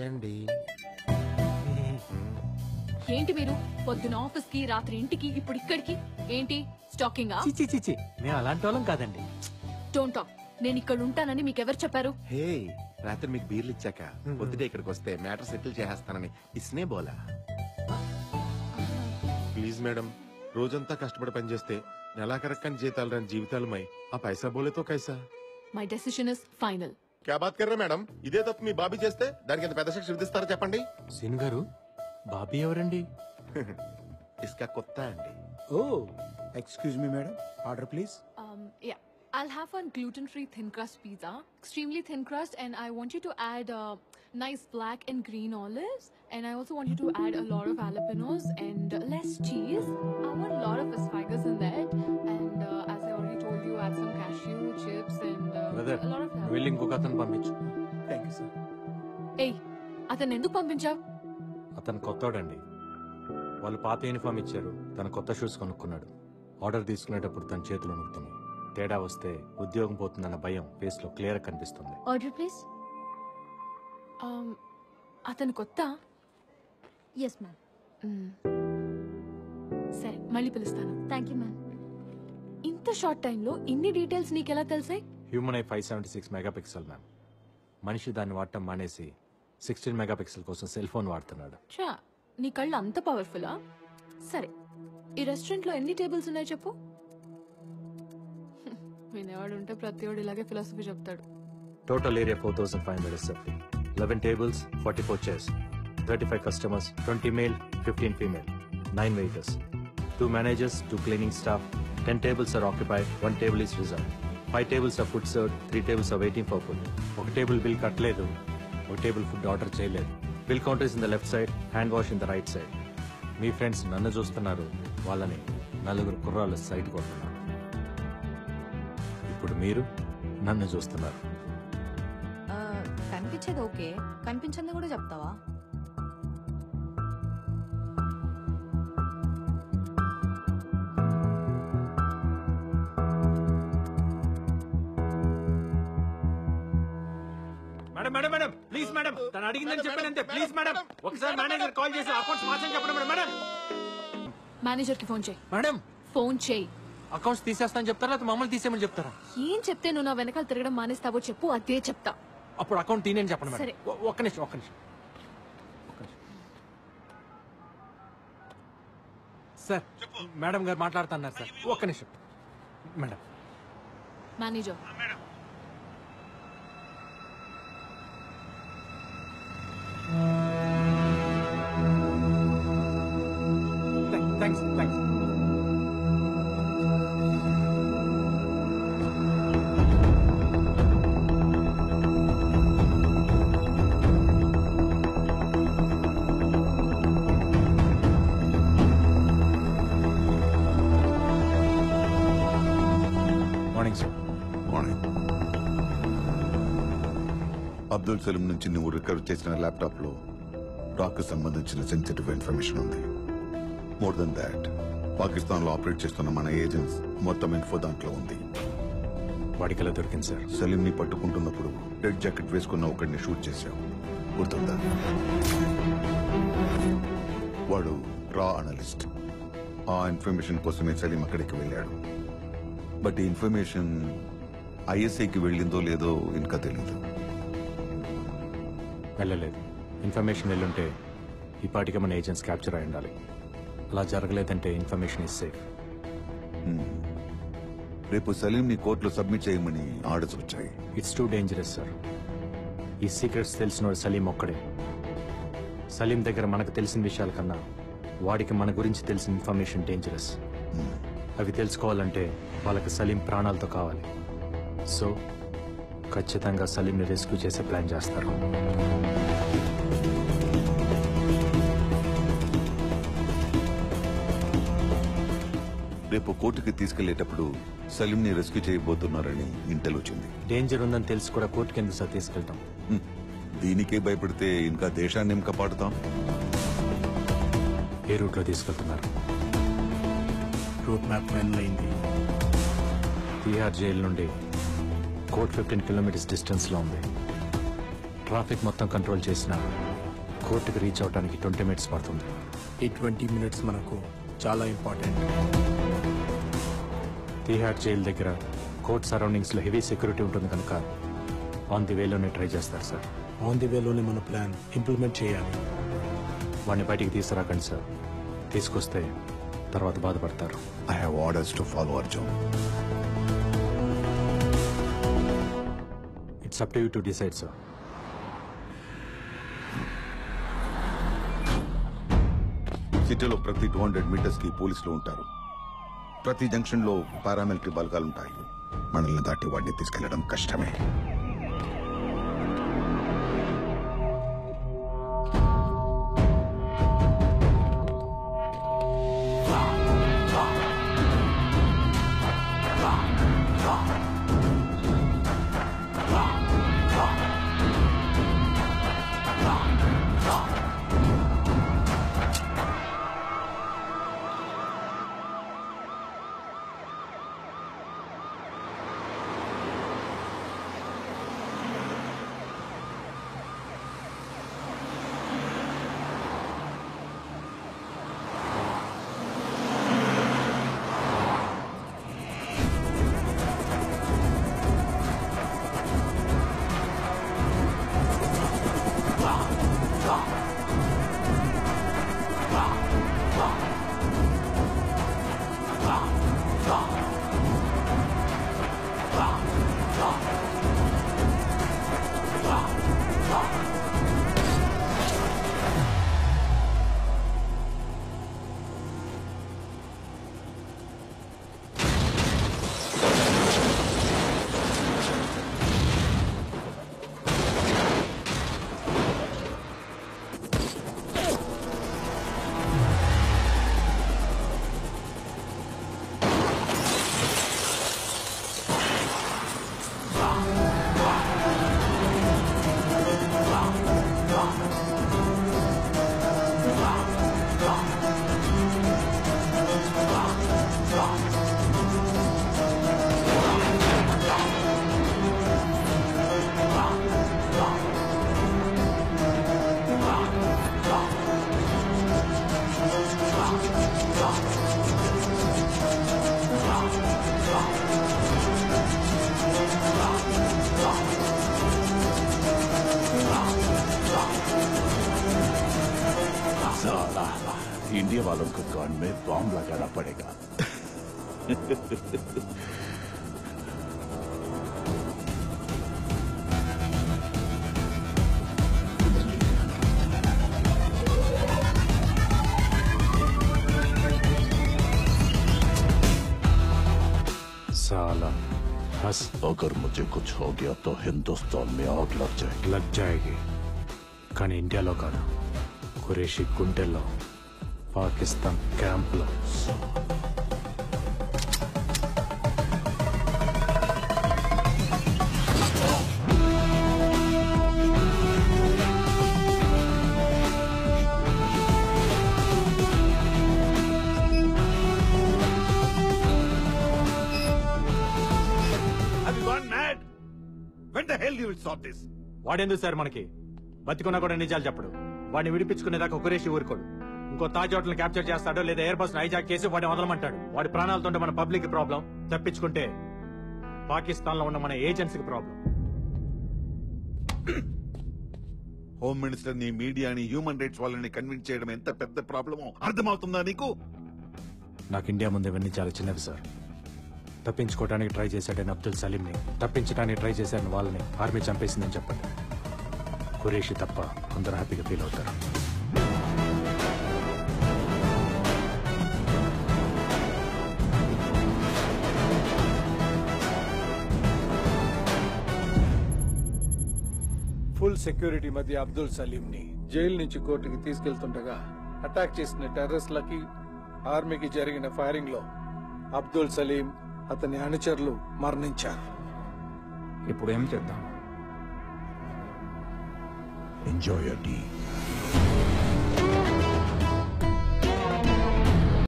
అండి. ఏంటి మీరు పొద్దున ఆఫీస్ కి రాత్రి ఇంటికి ఇప్పుడు ఇక్కడికి ఏంటి స్టాకింగ్? చిచి మేము అలాంటి వాళ్ళం కాదండి. Don't talk. నేను ఇక్కడ ఉంటానని మీకెవరు చెప్పారు? హే, రాత్రి మీకు బీర్లు ఇచ్చాక పొద్దుటే ఇక్కడికి వస్తే మ్యాటర్ సెటిల్ చేసేస్తానని ఇస్నే బోలా. ప్లీజ్ మేడం, రోజంతా కష్టపడి పనిచేస్తే నెలాఖరక్కని జీతాలు రాని జీవితాలమై ఆ పైసా బోలేతో కైసా. My decision is final. క్యా బాత్ కర్రే మేడం, ఇదే తప్పు మీ బాబీ చేస్తే దానికి ఎంత పెద్ద శిక్ష విధిస్తారో చెప్పండి. సీన్ గారు, బాబీ ఎవరండి? ఇస్కా కొత్త అండి. Oh excuse me madam, order please. Yeah, I'll have one gluten-free thin crust pizza, extremely thin crust, and I want you to add nice black and green olives, and I also want you to add a lot of jalapenos and less cheese. I want a lot of asparagus in that, and as I already told you, add some cashew chips and a lot of వెళ్ళి ఇంకొక అతను పంపించు. Thank you sir. Hey, అతను ఎందుకు పంపించావు? అతను కొత్తోడండి. వాళ్ళు పాత uniform ఇచ్చారు, తన కొత్త షూస్ కొనుక్కున్నాడు. ఆర్డర్ తీసుకునేటప్పుడు తన చేతులు నొక్కుతున్నాయి. తేడా వస్తే ఉద్యోగం పోతుందన్న భయం ఫేస్ లో క్లియర్ కనిపిస్తుంది. Order please. అతను కొత్త? Yes ma'am. సరే, మళ్ళీ పిలుస్తాను. Thank you ma'am. ఇంత షార్ట్ టైంలో ఇన్ని డీటెయిల్స్ నీకెలా తెలిసాయి? Human eye 576 megapixel ma'am. మనిషి దాన్ని వాడటం మానేసి 16 మెగాపిక్సెల్ కోసం సెల్ ఫోన్ వాడుతున్నాడు. చా, నీ కళ్ళు అంత పవర్ఫుల్లా? సరే, ఈ రెస్టారెంట్ లో ఎన్ని టేబుల్స్ ఉన్నాయి చెప్పు. వినేవాడు ఉంటే ప్రతివాడు ఇలాగే ఫిలాసఫీ చెప్తాడు. Total area 4570. 11 tables, 44 chairs, 35 customers, 20 male, 15 female, 9 waiters, 2 managers, 2 cleaning staff. 10 tables are occupied, 1 table is reserved. 5 tables are food served, 3 tables are waiting for food. ఒక టేబుల్ బిల్ కట్టలేదు, ఒక టేబుల్ ఫుడ్ ఆర్డర్ చేయలేదు. Bill counter is in the left side, hand wash in the right side. Me friends నన్ను చూస్తున్నారు, వాళ్ళని నలుగురు కుర్రాళ్ళు site కొడుతున్నారు. ఇప్పుడు మీరు నన్ను చూస్తున్నారు. కనిపించేది ఓకే, కనిపించింది కూడా చెప్తావా? Madam madam madam please madam, తను అడిగిందని చెప్పానంతే. ప్లీజ్ మేడం, ఒకసారి మేనేజర్ కాల్ చేసి అకౌంట్స్ మార్చని చెప్పండి మేడం. మేడం మేనేజర్ కి ఫోన్ చేయి. మేడం ఫోన్ చేయి. అకౌంట్స్ తీసేస్తాను చెప్తారా, లేకపోతే మమ్మల్ని తీసేయమని చెప్తారా? ఏం చెప్తే నువ్వు నా వెనకాల తిరగడం మానేస్తావో చెప్పు, అదే చెప్తా. అప్పుడు అకౌంట్ తీనేని చెప్పండి సరే. మేడం. ఒక్క నిమిషం. సార్, మేడం గారు మాట్లాడుతున్నారు సార్, ఒక్క నిమిషం. Madam manager, thanks. Morning sir. Morning. Abdul Salim నుంచి నువ్వు రికవర్ చేసిన ల్యాప్టాప్ లో డాక్ కు సంబంధించిన సెన్సిటివ్ ఇన్ఫర్మేషన్ ఉంది. మోర్ దెన్ దాట్, పాకిస్తాన్ లో ఆపరేట్ చేస్తున్న మన ఏజెంట్స్ మొత్తం ఇన్ఫో దాంట్లో ఉంది. వాడికి ఎలా దొరికింది సార్? సలీం ని పట్టుకుంటున్నప్పుడు రెడ్ జాకెట్ వేసుకున్న ఒకడిని షూట్ చేశావు, గుర్తుందా? వాడు రా అనలిస్ట్. ఆ ఇన్ఫర్మేషన్ కోసమే సలీం అక్కడికి వెళ్ళాడు. బట్ ఈ ఇన్ఫర్మేషన్ ఐఎస్ఐకి వెళ్ళిందో లేదో ఇంకా తెలీదు. వెళ్ళలేదు. ఇన్ఫర్మేషన్ వెళ్ళుంటే ఈ పాటికి మన ఏజెంట్స్ క్యాప్చర్ అయి ఉండాలి. అలా జరగలేదంటే ఇన్ఫర్మేషన్ ఇస్ సేఫ్. రేపు సలీం ని కోర్టులో సబ్మిట్ చేయమని ఆర్డర్స్ వచ్చాయి. It's too dangerous sir. ఈ సీక్రెట్స్ తెలిసిన సలీం ఒక్కడే. సలీం దగ్గర మనకు తెలిసిన విషయాల కన్నా వాడికి మన గురించి తెలిసిన ఇన్ఫర్మేషన్ డేంజరస్. అవి తెలుసుకోవాలంటే వాళ్ళకి సలీం ప్రాణాలతో కావాలి. సో ఖచ్చితంగా సలీంని రెస్క్యూ చేసే ప్లాన్ చేస్తారు. రేపు కోర్టుకి తీసుకెళ్లేటప్పుడు సలీం ని రెస్క్యూ చేయబోతున్నారని ఇంటెల్ వచ్చింది. డేంజర్ ఉందని తెలిసి కూడా కోర్టుకి ఎందుకు సార్ తీసుకెళ్తాం? దీనికే భయపడితే ఇంకా దేశాన్ని ఏం కాపాడుతాం? ఏ రూట్ లో తీసుకెళ్తున్నారు? రూట్ మ్యాప్ ఫైనల్ అయింది. తిహార్ జైలు నుండి కోర్ట్ 15 కిలోమీటర్స్ డిస్టెన్స్లో ఉంది. ట్రాఫిక్ మొత్తం కంట్రోల్ చేసిన కోర్టుకి రీచ్ అవడానికి 20 మినిట్స్ పడుతుంది. ఈ 20 మినిట్స్ మనకు చాలా ఇంపార్టెంట్. తిహార్ జైల్ దగ్గర కోర్ట్ సరౌండింగ్స్లో హెవీ సెక్యూరిటీ ఉంటుంది కనుక ఆన్ ది వేలోనే ట్రై చేస్తారు సార్. ఆన్ ది వేలోనే మన ప్లాన్ ఇంప్లిమెంట్ చేయాలి. వాడిని బయటికి తీసుకురాకండి సార్. తీసుకొస్తే తర్వాత బాధపడతారు. I have orders to follow Arjun. It's up to you to decide sir. సిటీలో ప్రతి 200 మీటర్స్ కి పోలీసులు ఉంటారు. ప్రతి జంక్షన్ లో పారామిలిటరీ బలగాలుంటాయి. మనల్ని దాటి వాడిని తీసుకెళ్లడం కష్టమే. इंडिया वालों को कान में बॉम्ब लगाना पड़ेगा. साला बस अगर मुझे कुछ हो गया तो हिंदुस्तान में आग लग जाएगी కానీ ఇండియాలో కాదు, ఖురేషీ గుంటెల్లో, పాకిస్తాన్ క్యాంప్లో. వాడెందుకు సార్ మనకి? బతికున్నా కూడా నిజాలు చెప్పడు. వాడిని విడిపించుకునేదాకా ఖురేషీ ఊరుకోడు. ఇంకో తాజ్ హోటల్ క్యాప్చర్ చేస్తాడో లేదా ఎయిర్ బస్ హైజాక్ చేసి వాడిని వదలమంటాడు. వాడి ప్రాణాలతో మన పబ్లిక్ ప్రాబ్లం, తప్పించుకుంటే పాకిస్తాన్ లో ఉన్న మన ఏజెన్సీకి ప్రాబ్లం. హోమ్ మినిస్టర్ ని, మీడియాని, హ్యూమన్ రైట్స్ వాళ్ళని కన్విన్స్ చేయడం ఎంత పెద్ద ప్రాబ్లమో అర్థమవుతుందా నీకు? నాకు ఇండియా ముందు ఇవన్నీ చాలా చిన్నవి సార్. తప్పించుకోవడానికి ట్రై చేశాడని అబ్దుల్ సలీంని, తప్పించడానికి ట్రై చేశాడని వాళ్ళని ఆర్మీ చంపేసిందని చెప్పండి. ఖురేషీ తప్ప అందరూ హ్యాపీగా ఫీల్ అవుతారు. ఫుల్ సెక్యూరిటీ మధ్య అబ్దుల్ సలీం ని జైలు నుంచి కోర్టుకి తీసుకెళ్తుండగా అటాక్ చేసిన టెర్రరిస్టులకి, ఆర్మీకి జరిగిన ఫైరింగ్ లో అబ్దుల్ సలీం, అతని అనుచరులు మరణించారు. ఇప్పుడు ఏం చేద్దాం? Enjoy your tea.